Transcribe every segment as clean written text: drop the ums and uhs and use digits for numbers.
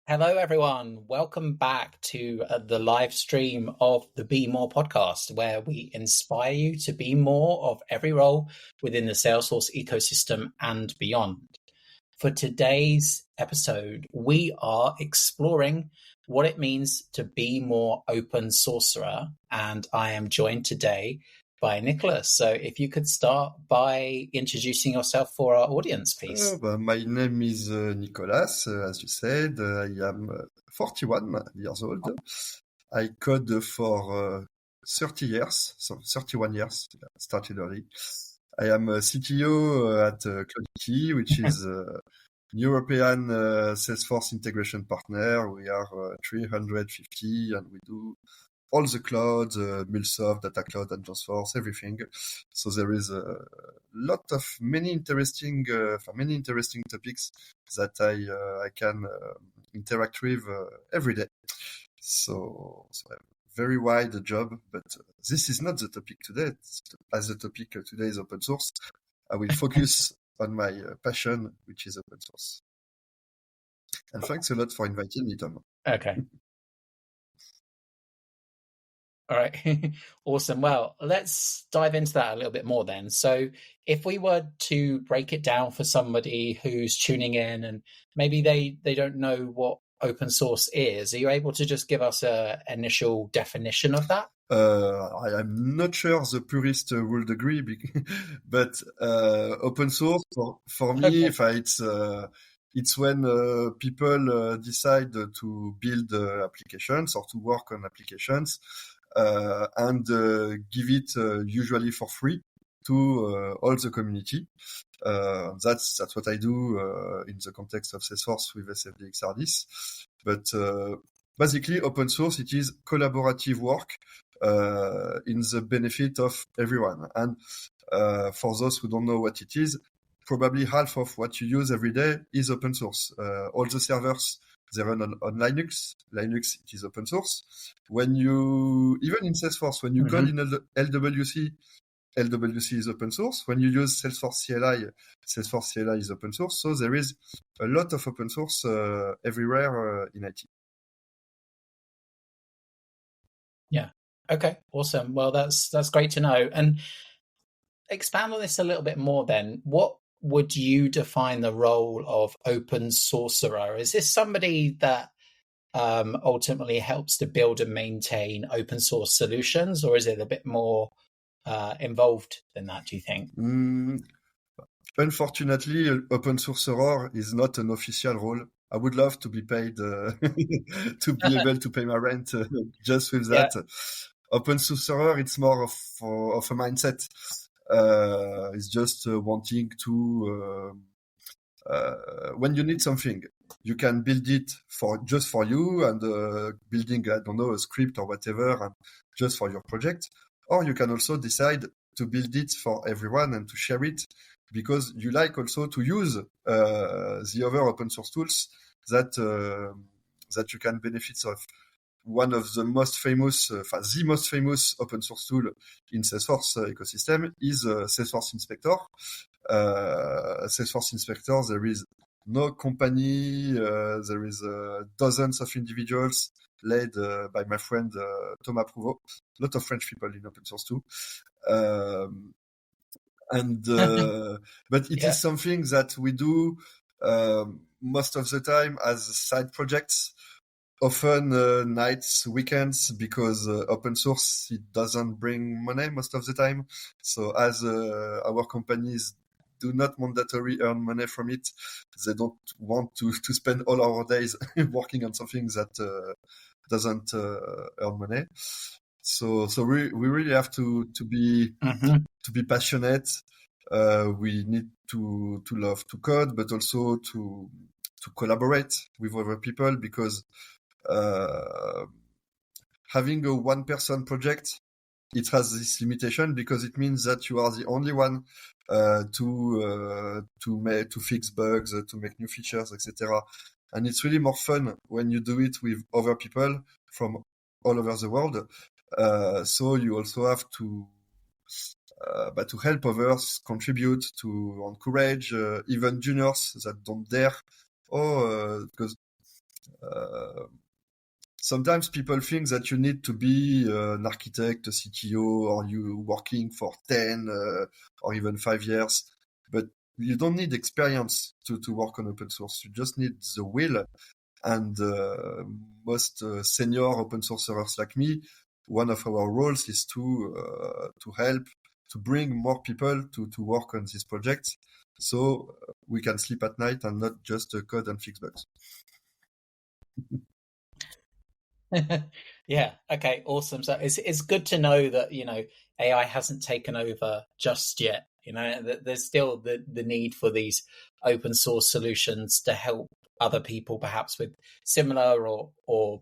Hello, everyone. Welcome back to the live stream of the Be More podcast, where we inspire you to be more of every role within the Salesforce ecosystem and beyond. For today's episode, we are exploring what it means to be more open sorcerer, and I am joined today by Nicolas. So if you could start by introducing yourself for our audience, please. My name is Nicolas, as you said. I am 41 years old. I code for 30 years, so 31 years, started early. I am a CTO at Cloudkey, which is European Salesforce integration partner. We are 350 and we do all the clouds, MuleSoft, Data Cloud, and Salesforce, everything. So there is a lot of many interesting topics that I can interact with every day. So a very wide job, but this is not the topic today. As the topic today is open source, I will focus on my passion, which is open source. And thanks a lot for inviting me, Tom. Okay. All right. Awesome. Well, let's dive into that a little bit more then. So if we were to break it down for somebody who's tuning in and maybe they don't know what open source is, are you able to just give us an initial definition of that? I am not sure the purist would agree, but open source for me, it's when people decide to build applications or to work on applications and give it usually for free to all the community. That's what I do in the context of Salesforce with SFDXRDis. But basically, open source, it is collaborative work in the benefit of everyone. And for those who don't know what it is, probably half of what you use every day is open source. All the servers, they run on Linux. Linux, it is open source. Even in Salesforce, when you code in LWC, LWC is open source. When you use Salesforce CLI is open source. So there is a lot of open source everywhere in IT. Yeah. Okay. Awesome. Well, that's great to know. And expand on this a little bit more then. What would you define the role of open sorcerer? Is this somebody that ultimately helps to build and maintain open source solutions, or is it a bit more involved than that, do you think? Unfortunately, open sorcerer is not an official role. I would love to be paid to be able to pay my rent just with that. Yeah. Open sorcerer, it's more of a mindset. It's just wanting to when you need something, you can build it just for you and building, I don't know, a script or whatever, and just for your project. Or you can also decide to build it for everyone and to share it because you like also to use the other open source tools that you can benefit of. One of the most famous, the most famous open source tool in Salesforce ecosystem is Salesforce Inspector. Salesforce Inspector, there is no company, there is dozens of individuals led by my friend Thomas Prouveau. A lot of French people in open source too. But it is something that we do most of the time as side projects, often nights, weekends, because open source, it doesn't bring money most of the time. So as our companies do not mandatory earn money from it, they don't want to spend all our days working on something that doesn't earn money. So we really have to be passionate. We need to love to code, but also to collaborate with other people because having a one-person project, it has this limitation because it means that you are the only one to fix bugs, to make new features, etc. And it's really more fun when you do it with other people from all over the world. So you also have to help others contribute, to encourage even juniors that don't dare, because Sometimes people think that you need to be an architect, a CTO, or you working for 10 or even 5 years, but you don't need experience to work on open source. You just need the will. And most senior open sourcerers like me, one of our roles is to help to bring more people to work on this project, so we can sleep at night and not just code and fix bugs. Yeah. Okay. Awesome. So it's good to know that AI hasn't taken over just yet. That there's still the need for these open source solutions to help other people, perhaps with similar or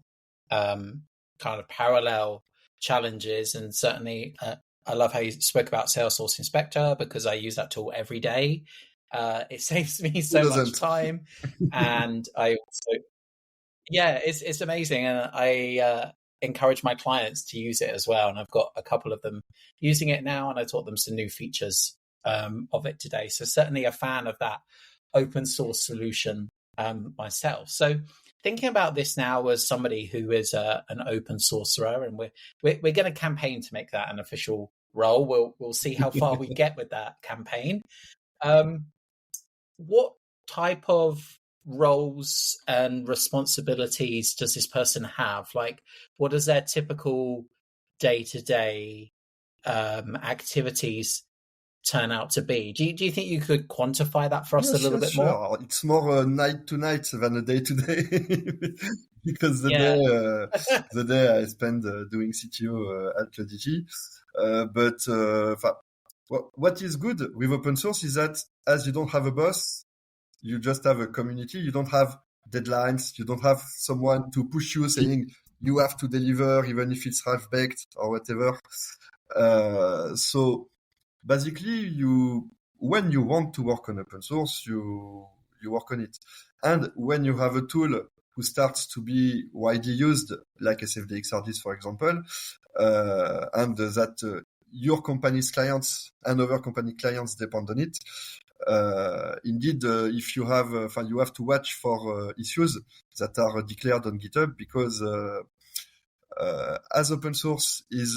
kind of parallel challenges. And certainly, I love how you spoke about Salesforce Inspector, because I use that tool every day. It saves me so much time, and I also. Yeah, it's amazing, and I encourage my clients to use it as well. And I've got a couple of them using it now, and I taught them some new features of it today. So certainly a fan of that open source solution myself. So thinking about this now as somebody who is an open sourcerer, and we're going to campaign to make that an official role. We'll see how far we get with that campaign. What type of roles and responsibilities does this person have? Like, what does their typical day-to-day activities turn out to be? Do you think you could quantify that for us a little bit more? It's more night to night than a day to day, because the day I spend doing CTO at JDG. What is good with open source is that, as you don't have a boss, you just have a community. You don't have deadlines. You don't have someone to push you saying you have to deliver, even if it's half baked or whatever. So basically, when you want to work on open source, you work on it. And when you have a tool who starts to be widely used, like SFDXRDs, for example, and that your company's clients and other company clients depend on it, indeed, if you have, you have to watch for issues that are declared on GitHub, because as open source is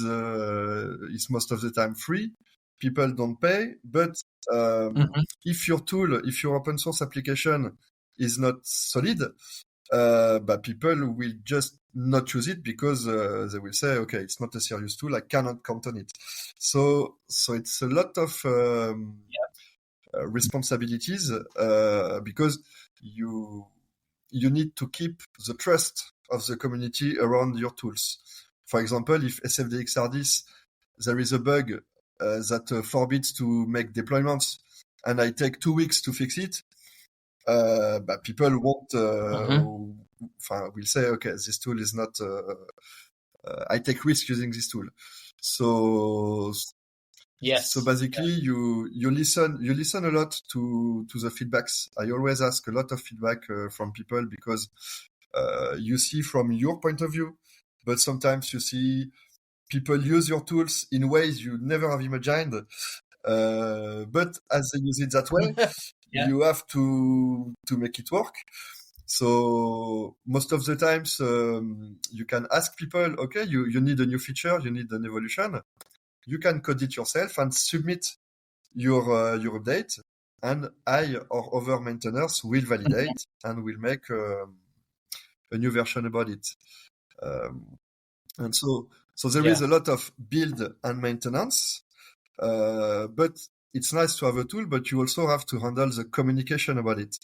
most of the time free, people don't pay. But if your open source application is not solid, but people will just not use it, because they will say, okay, it's not a serious tool, I cannot count on it. So it's a lot of responsibilities, because you need to keep the trust of the community around your tools. For example, if SFDXRDs, there is a bug that forbids to make deployments, and I take 2 weeks to fix it, but people won't will say, okay, this tool is not I take risk using this tool. So yes. So basically, you listen a lot to the feedbacks. I always ask a lot of feedback from people, because you see from your point of view, but sometimes you see people use your tools in ways you never have imagined. But as they use it that way, you have to make it work. So most of the times, you can ask people, okay, you need a new feature, you need an evolution. You can code it yourself and submit your update, and I or other maintainers will validate and will make a new version about it. And so there is a lot of build and maintenance, but it's nice to have a tool, but you also have to handle the communication about it.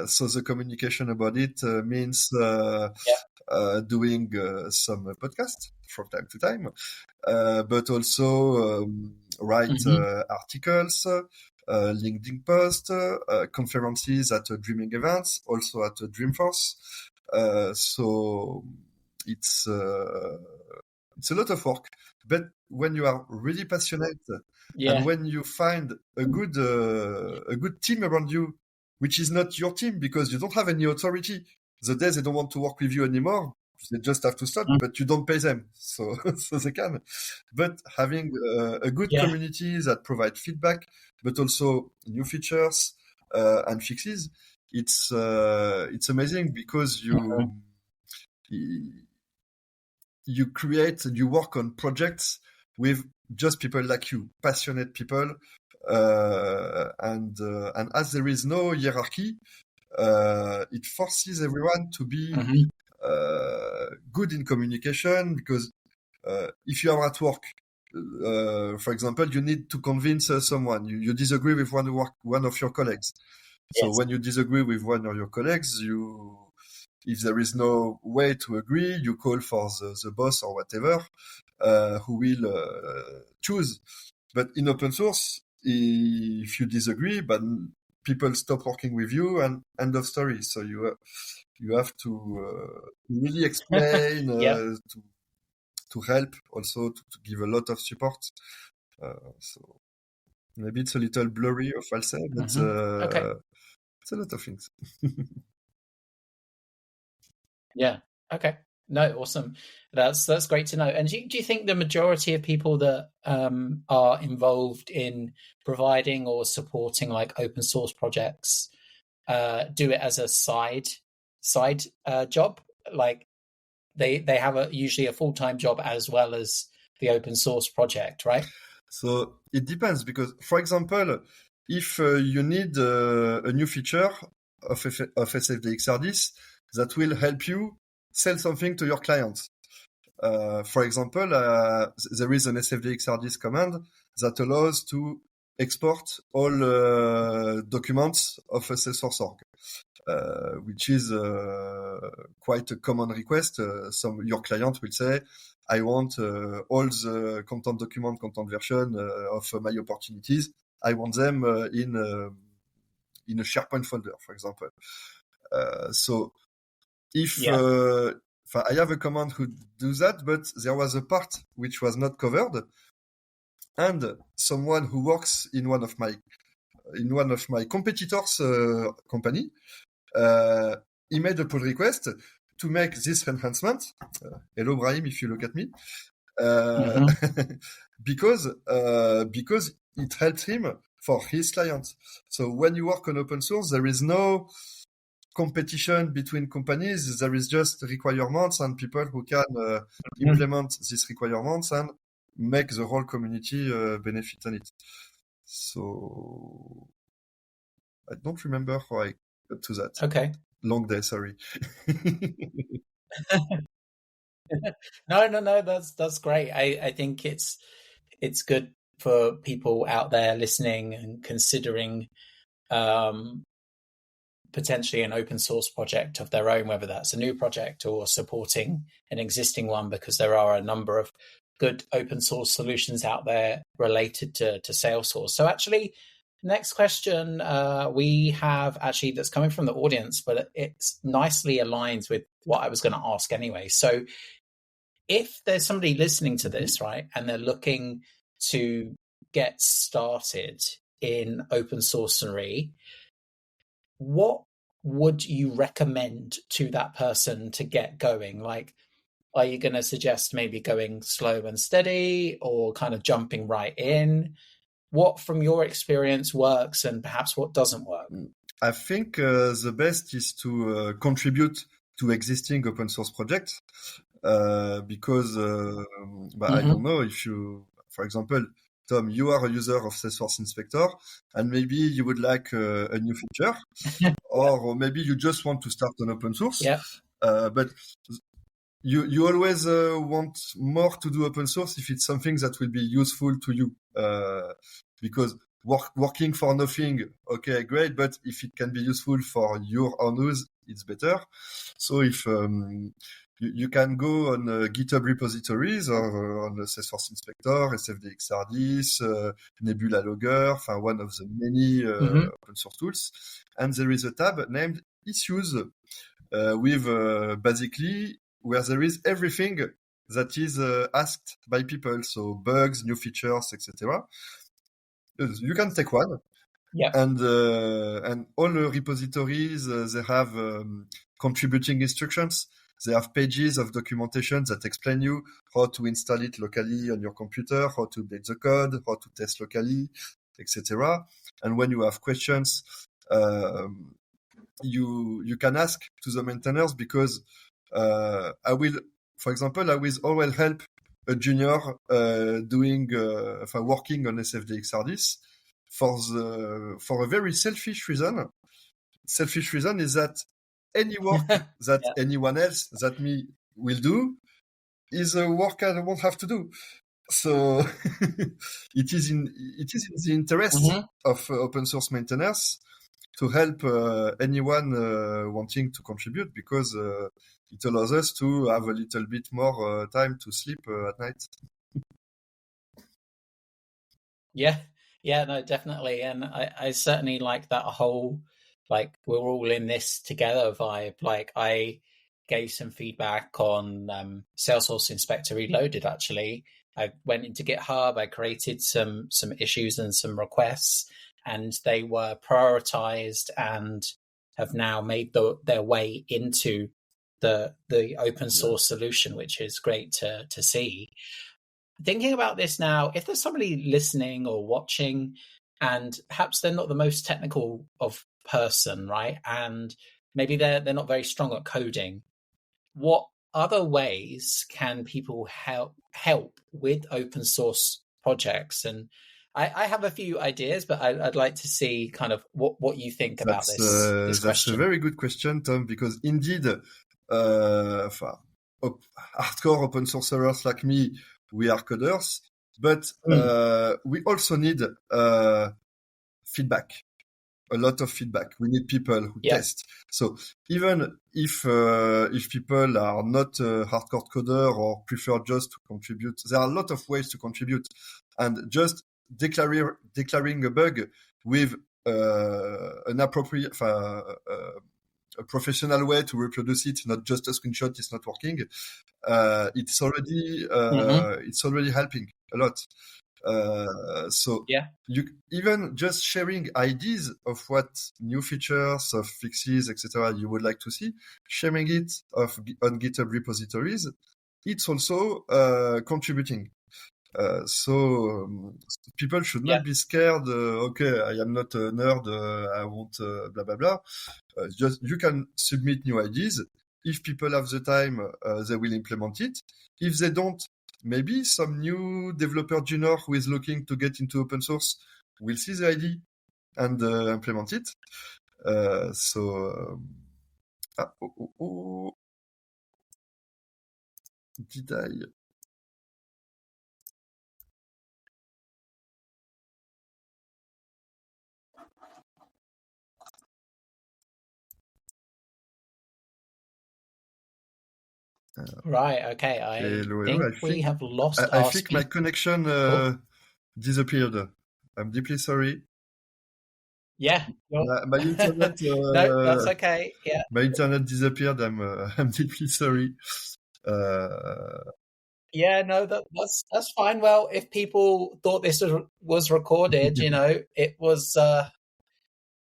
So the communication about it means doing some podcasts from time to time, but also write articles, LinkedIn posts, conferences at Dreaming events, also at Dreamforce. So it's a lot of work. But when you are really passionate, and when you find a good team around you, which is not your team because you don't have any authority, the day they don't want to work with you anymore, they just have to stop, but you don't pay them, so they can. But having a good community that provide feedback, but also new features and fixes, it's amazing because you work on projects with just people like you, passionate people, and as there is no hierarchy, it forces everyone to be good in communication, because if you are at work, for example, you need to convince someone. You disagree with one of your colleagues. So Yes. when you disagree with one of your colleagues, if there is no way to agree, you call for the boss or whatever, who will choose. But in open source, if you disagree, but people stop working with you, and end of story. So you have to really explain, to help, also to give a lot of support. So maybe it's a little blurry, if I'll say, but Okay. it's a lot of things. Yeah. Okay. No, awesome. That's great to know. And do you think the majority of people that are involved in providing or supporting like open source projects do it as a side job? Like they have usually a full-time job as well as the open source project, right? So it depends, because, for example, if you need a new feature of SFDXRDis that will help you sell something to your clients. For example, there is an SFDXRDis command that allows to export all documents of a Salesforce org, which is quite a common request. Your client will say, I want all the content version of my opportunities. I want them in a SharePoint folder, for example. So if I have a command who do that, but there was a part which was not covered, and someone who works in one of my competitors' company, he made a pull request to make this enhancement. Hello, Brahim, if you look at me. Because it helped him for his client. So when you work on open source, there is no competition between companies. There is just requirements and people who can implement these requirements and make the whole community benefit on it. So I don't remember how I got to that. Okay. Long day, sorry. No, that's great. I think it's good for people out there listening and considering potentially an open source project of their own, whether that's a new project or supporting an existing one, because there are a number of good open source solutions out there related to Salesforce. So actually, next question we have actually that's coming from the audience, but it nicely aligns with what I was going to ask anyway. So if there's somebody listening to this, right, and they're looking to get started in Open-Sourcery, what would you recommend to that person to get going? Like, are you going to suggest maybe going slow and steady, or kind of jumping right in? What, from your experience, works and perhaps what doesn't work? I think the best is to contribute to existing open source projects, because I don't know if you, for example, Tom, you are a user of Salesforce Inspector, and maybe you would like a new feature, or maybe you just want to start an open source. But you always want more to do open source if it's something that will be useful to you, because working for nothing, okay, great, but if it can be useful for your own use, it's better. So if you can go on GitHub repositories or on the Salesforce Inspector, SFDXRDis, Nebula Logger, one of the many open source tools, and there is a tab named Issues with basically where there is everything that is asked by people, so bugs, new features, etc. You can take one, and all the repositories they have contributing instructions. They have pages of documentation that explain you how to install it locally on your computer, how to update the code, how to test locally, etc. And when you have questions, you can ask to the maintainers, because for example, I will always help a junior working on SFDXRDs for a very selfish reason. Selfish reason is that any work that anyone else that me will do is a work I won't have to do. So it is in the interest of open source maintainers to help anyone wanting to contribute, because it allows us to have a little bit more time to sleep at night. Yeah, no, definitely. And I certainly like that whole, like, we're all in this together vibe. Like, I gave some feedback on Salesforce Inspector Reloaded, actually. I went into GitHub, I created some issues and some requests, and they were prioritized and have now made their way into the open source solution, which is great to see. Thinking about this now, if there's somebody listening or watching, and perhaps they're not the most technical of person, right? And maybe they're not very strong at coding. What other ways can people help with open source projects? And I have a few ideas, but I'd like to see kind of what you think about this question. That's a very good question, Tom, because indeed, hardcore open sourcerers like me, we are coders, but we also need feedback. A lot of feedback. We need people who test. So even if people are not a hardcore coder or prefer just to contribute, there are a lot of ways to contribute, and just declaring a bug with an appropriate, a professional way to reproduce it, not just a screenshot, it's not working. It's already helping a lot. You even just sharing ideas of what new features, of fixes, etc. you would like to see, sharing it on GitHub repositories, it's also contributing. So people should not be scared. Okay, I am not a nerd. I won't blah blah blah. Just you can submit new ideas. If people have the time, they will implement it. If they don't, maybe some new developer junior who is looking to get into open source will see the idea and implement it. Did I? Right. Okay. I think we have lost. I think my connection disappeared. I'm deeply sorry. Yeah. My internet. No, that's okay. Yeah. My internet disappeared. I'm deeply sorry. Yeah. No, that's fine. Well, if people thought this was recorded, it was.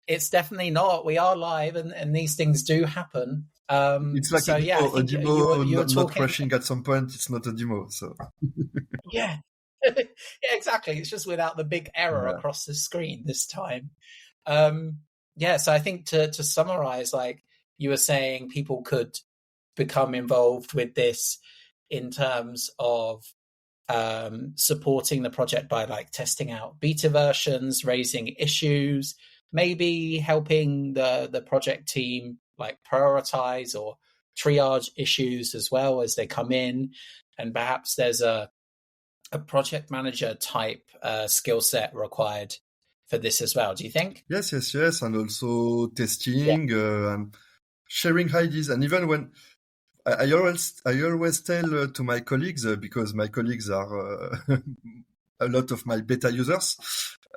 It's definitely not. We are live, and these things do happen. It's like so, a demo not crashing at some point. It's not a demo, so yeah, exactly. It's just without the big error across the screen this time. So I think to summarize, like you were saying, people could become involved with this in terms of supporting the project by like testing out beta versions, raising issues, maybe helping the project team like prioritize or triage issues as well as they come in. And perhaps there's a project manager type skill set required for this as well. Do you think? Yes. And also testing and sharing ideas. And even when I always tell to my colleagues, because my colleagues are a lot of my beta users,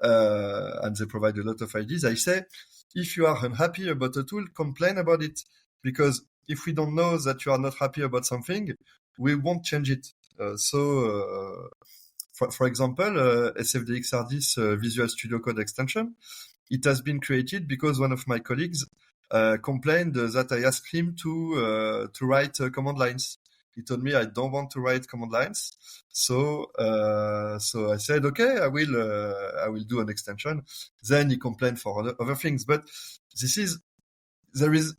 and they provide a lot of ideas. I say, if you are unhappy about a tool, complain about it. Because if we don't know that you are not happy about something, we won't change it. For example, SFDXRD's Visual Studio Code extension, it has been created because one of my colleagues complained that I asked him to write command lines. He told me I don't want to write command lines, so I said okay, I will do an extension. Then he complained for other things, but this is there is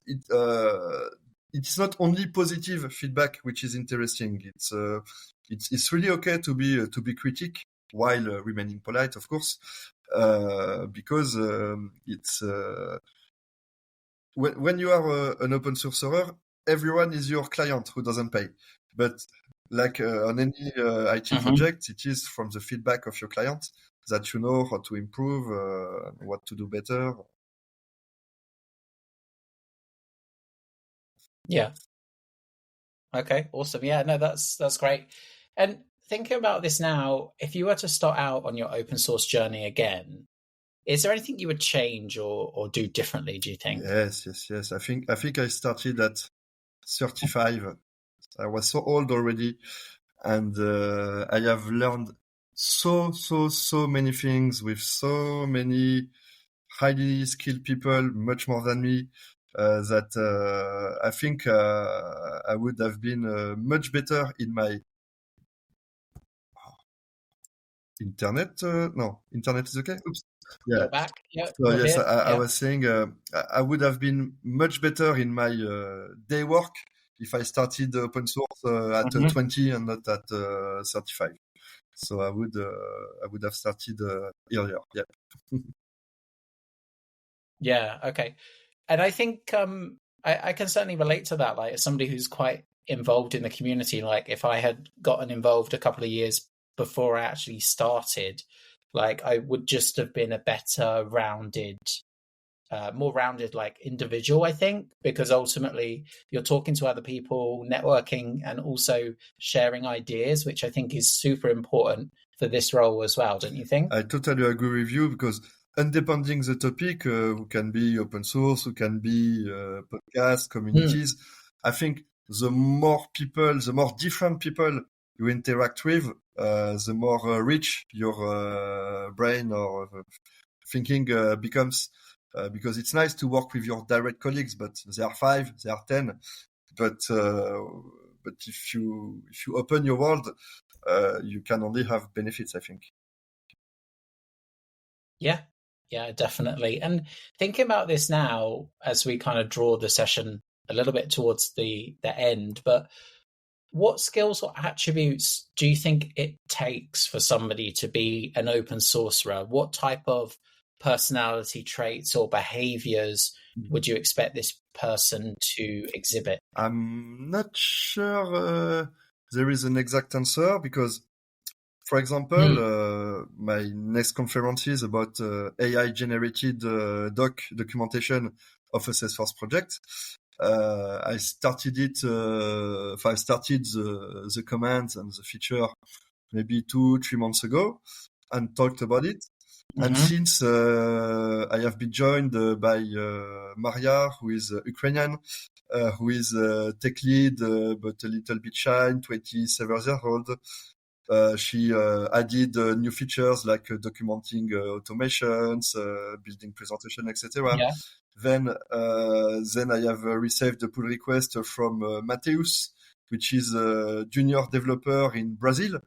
it's not only positive feedback which is interesting. It's really okay to be critic while remaining polite, of course, because it's when you are an open-sourcerer, everyone is your client who doesn't pay. But like on any IT project, it is from the feedback of your client that you know how to improve, what to do better. Yeah. Okay, awesome. Yeah, no, that's great. And thinking about this now, if you were to start out on your open source journey again, is there anything you would change or do differently, do you think? Yes. I think I started at 35. I was so old already, and I have learned so many things with so many highly skilled people, much more than me, that I think I would have been much better in my internet. No, internet is okay. Oops. Yeah. You're back. Yeah, So you're yes, here. I Yeah. was saying I would have been much better in my day work if I started open source at 20 and not at 35. So I would have started earlier. Yeah. Yeah, okay. And I think I can certainly relate to that. Like, as somebody who's quite involved in the community, like if I had gotten involved a couple of years before I actually started, like I would just have been a better rounded, more rounded like individual, I think, because ultimately you're talking to other people, networking, and also sharing ideas, which I think is super important for this role as well, don't you think? I totally agree with you because depending the topic, who can be open source, who can be podcast, communities. I think the more different people you interact with, the more rich your brain or thinking becomes. Because it's nice to work with your direct colleagues, but there are 5, there are 10. But if you open your world, you can only have benefits, I think. Yeah, definitely. And thinking about this now, as we kind of draw the session a little bit towards the end, but what skills or attributes do you think it takes for somebody to be an open sourcerer? What type of personality traits or behaviors would you expect this person to exhibit? I'm not sure there is an exact answer because, for example, my next conference is about AI-generated documentation of a Salesforce project. I started it. I started the commands and the feature maybe 2-3 months ago and talked about it. And since I have been joined by Maria, who is Ukrainian, who is tech lead, but a little bit shy, 27 years old. She added new features like documenting automations, building presentation, etc. Yeah. Then I have received a pull request from Mateus, which is a junior developer in Brazil,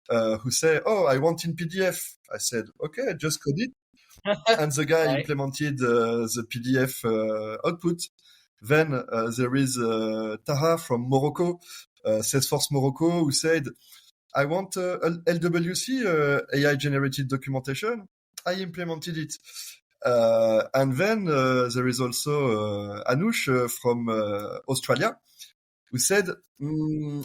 who say, "Oh, I want in PDF." I said, "Okay, just code it." And the guy Right. implemented the PDF output. Then there is Tara from Morocco, Salesforce Morocco, who said, I want LWC, AI-generated documentation. I implemented it. And then there is also Anush from Australia, who said,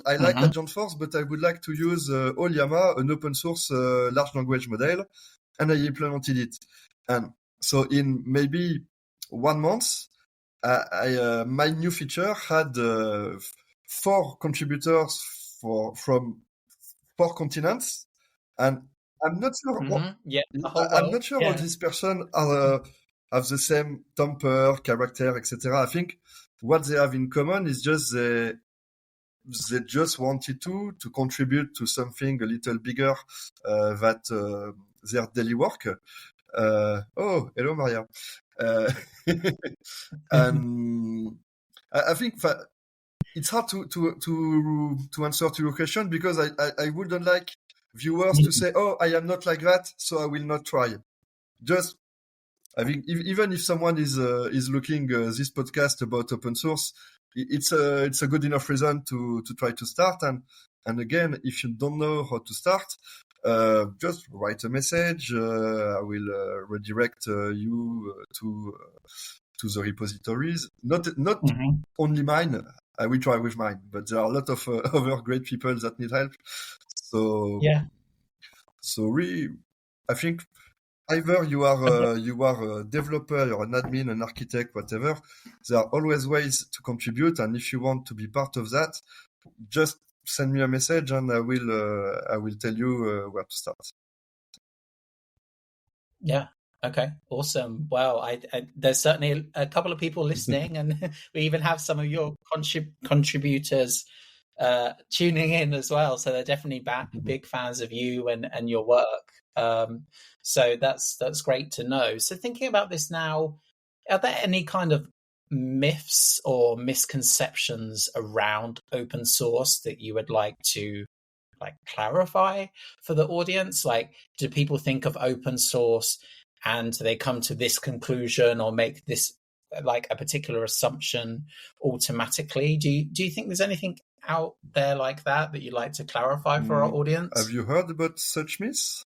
I like Agent Force, but I would like to use Vuillamy, an open source large language model, and I implemented it. And so in maybe 1 month, my new feature had 4 contributors from 4 continents, and I'm not sure. Yeah, the whole I'm world. not sure Yeah. all these persons are have the same temper, character, etc. I think what they have in common is just they just wanted to contribute to something a little bigger than their daily work. Oh, hello, Maria. And I think it's hard to answer to your question because I wouldn't like viewers to say, "Oh, I am not like that, so I will not try." Just I think even if someone is looking this podcast about open source, it's a good enough reason to try to start. And again, if you don't know how to start, just write a message. I will redirect you to the repositories. Not only mine. I will try with mine, but there are a lot of other great people that need help. So I think either you are a developer or an admin, an architect, whatever. There are always ways to contribute, and if you want to be part of that, just send me a message, and I will tell you where to start. Yeah. Okay. Awesome. Well, there's certainly a couple of people listening, and we even have some of your contributors tuning in as well. So they're definitely big fans of you and your work. So that's great to know. So thinking about this now, are there any kind of myths or misconceptions around open source that you would like to clarify for the audience? Like, do people think of open source and they come to this conclusion or make this like a particular assumption automatically? Do you think there's anything out there like that you'd like to clarify for our audience? Have you heard about such myths?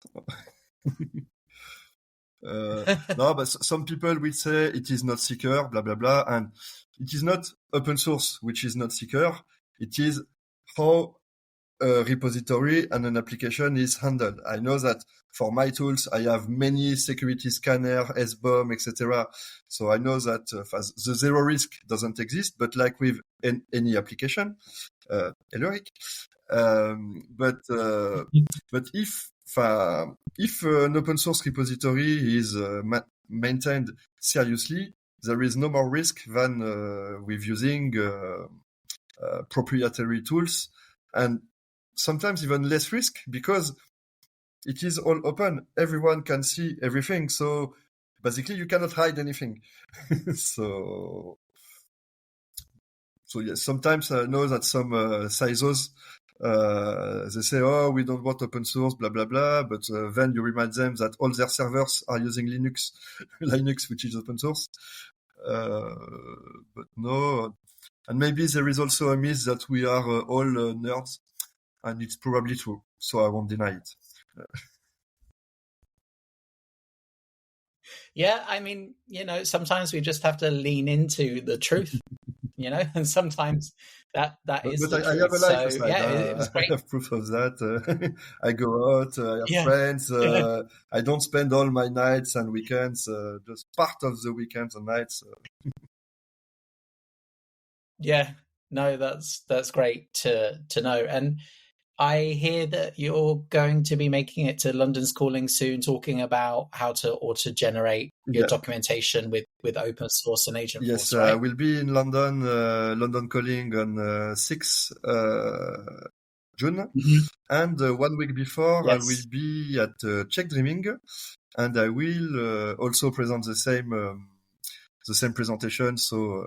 No, but some people will say it is not secure, blah blah blah, and it is not open source which is not secure. It is how a repository and an application is handled. I know that for my tools, I have many security scanner, SBOM, etc. So I know that the zero risk doesn't exist, but like with any application, Eric. But if an open source repository is maintained seriously, there is no more risk than with using proprietary tools, and sometimes even less risk because it is all open. Everyone can see everything. So basically you cannot hide anything. So yes, sometimes I know that some CISOs, they say, oh, we don't want open source, blah, blah, blah. But then you remind them that all their servers are using Linux, which is open source. But no. And maybe there is also a myth that we are all nerds. And it's probably true, so I won't deny it. Yeah, I mean, sometimes we just have to lean into the truth, and sometimes that is the truth. I have a life aside. Yeah, it was great. I have proof of that. I go out, I have friends. I don't spend all my nights and weekends, just part of the weekends and nights. Yeah, no, that's great to know. And I hear that you're going to be making it to London's Calling soon, talking about how to auto-generate your documentation with open source and Agentforce. Yes, right? I will be in London, London Calling on 6th June. And 1 week before, I will be at Czech Dreaming, and I will also present the same presentation. So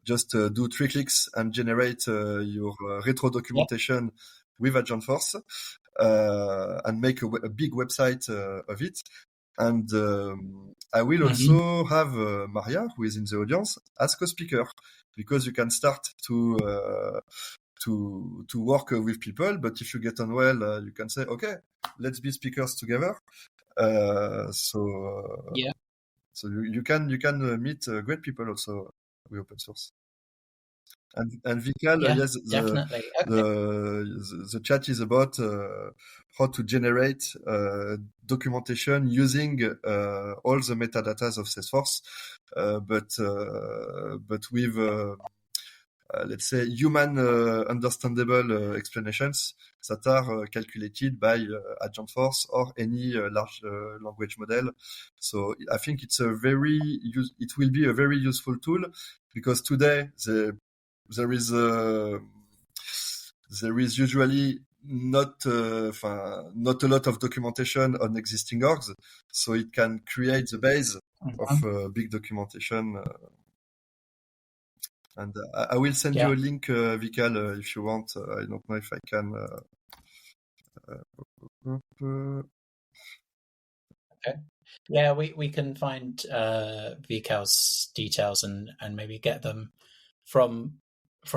just do 3 clicks and generate your retro documentation with Agentforce, and make a big website of it. And I will also have Maria, who is in the audience, as co-speaker, because you can start to work with people. But if you get on well, you can say, okay, let's be speakers together. So you can meet great people also with open source. And Vikal, yes, definitely. The chat is about how to generate documentation using all the metadatas of Salesforce, but with let's say human understandable explanations that are calculated by Agentforce or any large language model. So I think it will be a very useful tool, because today there is usually not a lot of documentation on existing orgs, so it can create the base of big documentation. And I will send you a link, Vikal, if you want. I don't know if I can. Okay. Yeah, we can find VCal's details and maybe get them from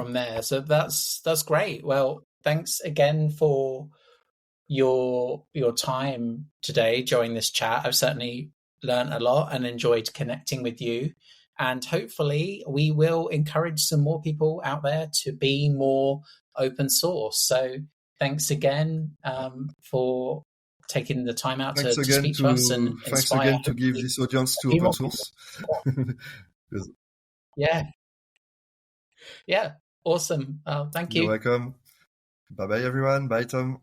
there. So that's great. Well, thanks again for your time today during this chat. I've certainly learned a lot and enjoyed connecting with you. And hopefully we will encourage some more people out there to be more open source. So thanks again for taking the time out to speak to us and thanks inspire. again to give this audience to open source. Yeah. Yeah. Awesome. Thank you. You're welcome. Bye bye everyone. Bye Tom.